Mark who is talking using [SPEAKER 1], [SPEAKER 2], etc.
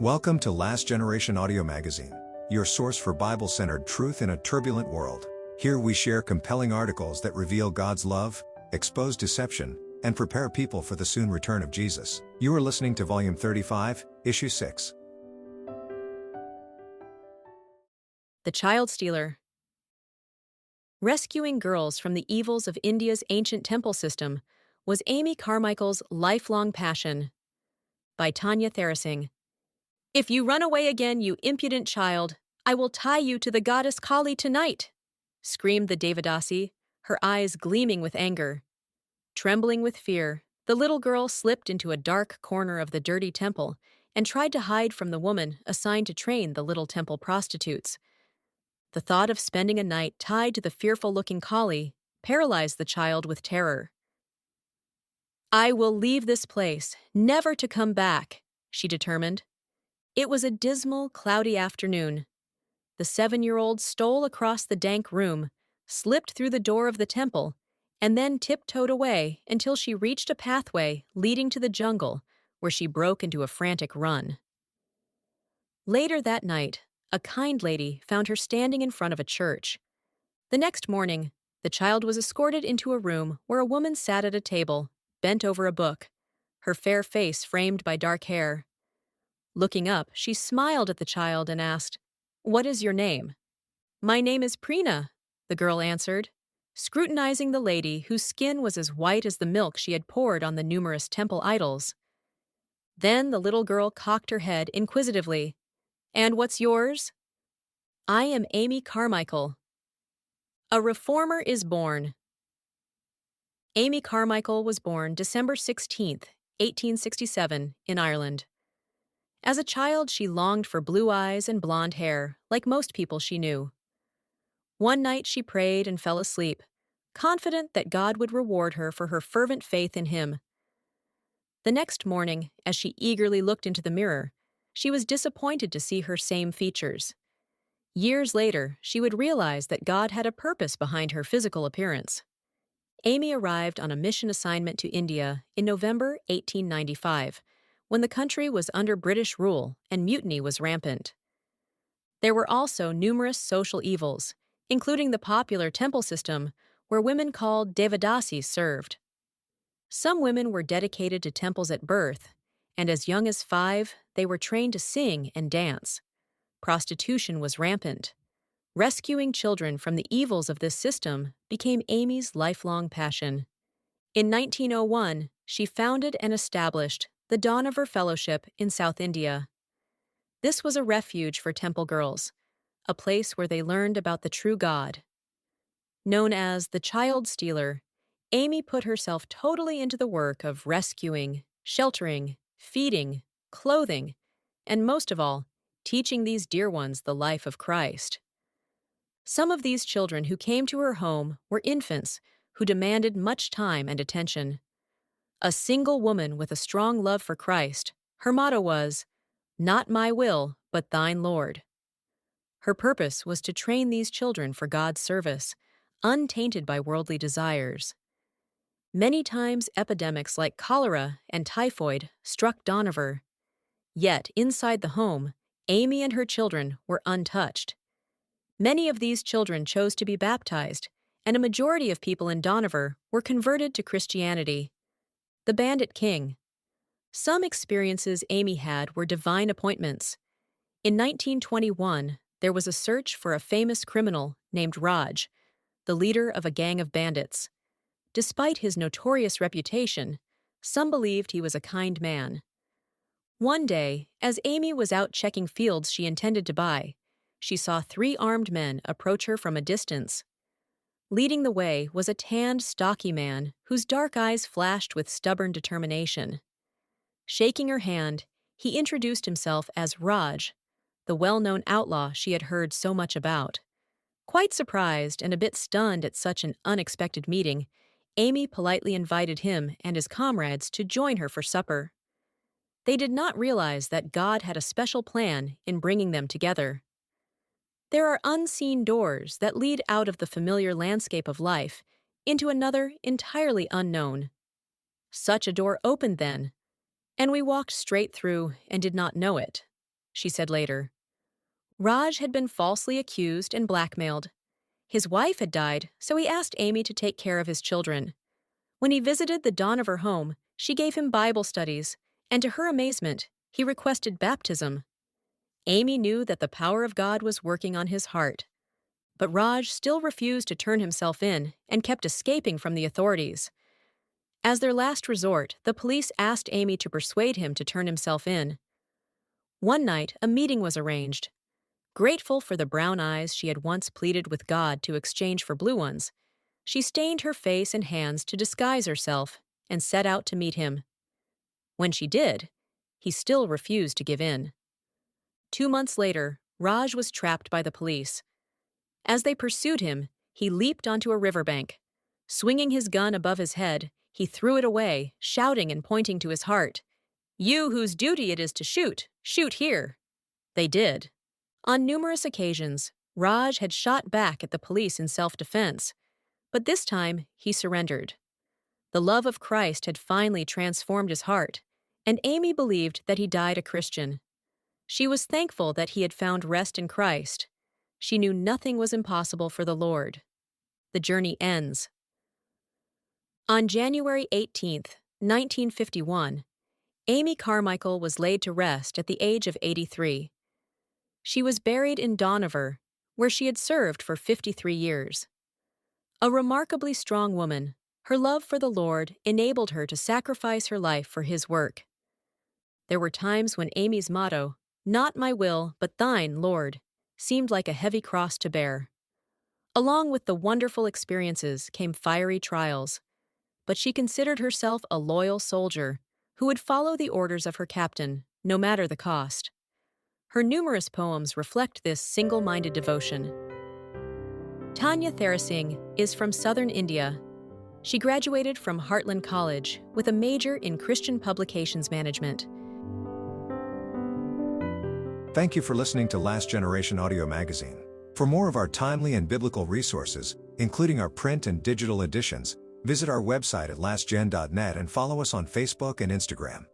[SPEAKER 1] Welcome to Last Generation Audio Magazine, your source for Bible-centered truth in a turbulent world. Here we share compelling articles that reveal God's love, expose deception, and prepare people for the soon return of Jesus. You are listening to Volume 35, Issue 6.
[SPEAKER 2] The Child Stealer. Rescuing girls from the evils of India's ancient temple system was Amy Carmichael's lifelong passion. By Tanya Tharasing. If you run away again, you impudent child, I will tie you to the goddess Kali tonight, screamed the Devadasi, her eyes gleaming with anger. Trembling with fear, the little girl slipped into a dark corner of the dirty temple and tried to hide from the woman assigned to train the little temple prostitutes. The thought of spending a night tied to the fearful-looking Kali paralyzed the child with terror. I will leave this place, never to come back, she determined. It was a dismal, cloudy afternoon. The 7-year-old stole across the dank room, slipped through the door of the temple, and then tiptoed away until she reached a pathway leading to the jungle, where she broke into a frantic run. Later that night, a kind lady found her standing in front of a church. The next morning, the child was escorted into a room where a woman sat at a table, bent over a book, her fair face framed by dark hair. Looking up, she smiled at the child and asked, "What is your name?" "My name is Preena," the girl answered, scrutinizing the lady whose skin was as white as the milk she had poured on the numerous temple idols. Then the little girl cocked her head inquisitively. "And what's yours?" "I am Amy Carmichael." A reformer is born. Amy Carmichael was born December 16, 1867, in Ireland. As a child, she longed for blue eyes and blonde hair, like most people she knew. One night she prayed and fell asleep, confident that God would reward her for her fervent faith in Him. The next morning, as she eagerly looked into the mirror, she was disappointed to see her same features. Years later, she would realize that God had a purpose behind her physical appearance. Amy arrived on a mission assignment to India in November 1895, when the country was under British rule and mutiny was rampant. There were also numerous social evils, including the popular temple system where women called Devadasis served. Some women were dedicated to temples at birth, and as young as 5, they were trained to sing and dance. Prostitution was rampant. Rescuing children from the evils of this system became Amy's lifelong passion. In 1901, she founded and established the Dohnavur Fellowship in South India. This was a refuge for temple girls, a place where they learned about the true God. Known as the Child Stealer, Amy put herself totally into the work of rescuing, sheltering, feeding, clothing, and most of all, teaching these dear ones the life of Christ. Some of these children who came to her home were infants who demanded much time and attention. A single woman with a strong love for Christ, her motto was, "Not my will, but thine, Lord." Her purpose was to train these children for God's service, untainted by worldly desires. Many times epidemics like cholera and typhoid struck Dohnavur. Yet, inside the home, Amy and her children were untouched. Many of these children chose to be baptized, and a majority of people in Dohnavur were converted to Christianity. The Bandit King. Some experiences Amy had were divine appointments. In 1921, there was a search for a famous criminal named Raj, the leader of a gang of bandits. Despite his notorious reputation, some believed he was a kind man. One day, as Amy was out checking fields she intended to buy, she saw 3 armed men approach her from a distance. Leading the way was a tanned, stocky man whose dark eyes flashed with stubborn determination. Shaking her hand, he introduced himself as Raj, the well-known outlaw she had heard so much about. Quite surprised and a bit stunned at such an unexpected meeting, Amy politely invited him and his comrades to join her for supper. They did not realize that God had a special plan in bringing them together. There are unseen doors that lead out of the familiar landscape of life into another entirely unknown. Such a door opened then, and we walked straight through and did not know it. she said later. Raj had been falsely accused and blackmailed. His wife had died, so he asked Amy to take care of his children. When he visited the dawn of her home, she gave him Bible studies, and to her amazement, he requested baptism. Amy knew that the power of God was working on his heart. But Raj still refused to turn himself in and kept escaping from the authorities. As their last resort, the police asked Amy to persuade him to turn himself in. One night, a meeting was arranged. Grateful for the brown eyes she had once pleaded with God to exchange for blue ones, she stained her face and hands to disguise herself and set out to meet him. When she did, he still refused to give in. 2 months later, Raj was trapped by the police. As they pursued him, he leaped onto a riverbank. Swinging his gun above his head, he threw it away, shouting and pointing to his heart. "You whose duty it is to shoot, shoot here." They did. On numerous occasions, Raj had shot back at the police in self-defense, but this time he surrendered. The love of Christ had finally transformed his heart, and Amy believed that he died a Christian. She was thankful that he had found rest in Christ. She knew nothing was impossible for the Lord. The journey ends. On January 18, 1951, Amy Carmichael was laid to rest at the age of 83. She was buried in Dohnavur, where she had served for 53 years. A remarkably strong woman, her love for the Lord enabled her to sacrifice her life for His work. There were times when Amy's motto, "Not my will, but thine, Lord," seemed like a heavy cross to bear. Along with the wonderful experiences came fiery trials, but she considered herself a loyal soldier who would follow the orders of her captain, no matter the cost. Her numerous poems reflect this single-minded devotion. Tanya Tharasingh is from southern India. She graduated from Heartland College with a major in Christian Publications Management.
[SPEAKER 1] Thank you for listening to Last Generation Audio Magazine. For more of our timely and biblical resources, including our print and digital editions, visit our website at lastgen.net and follow us on Facebook and Instagram.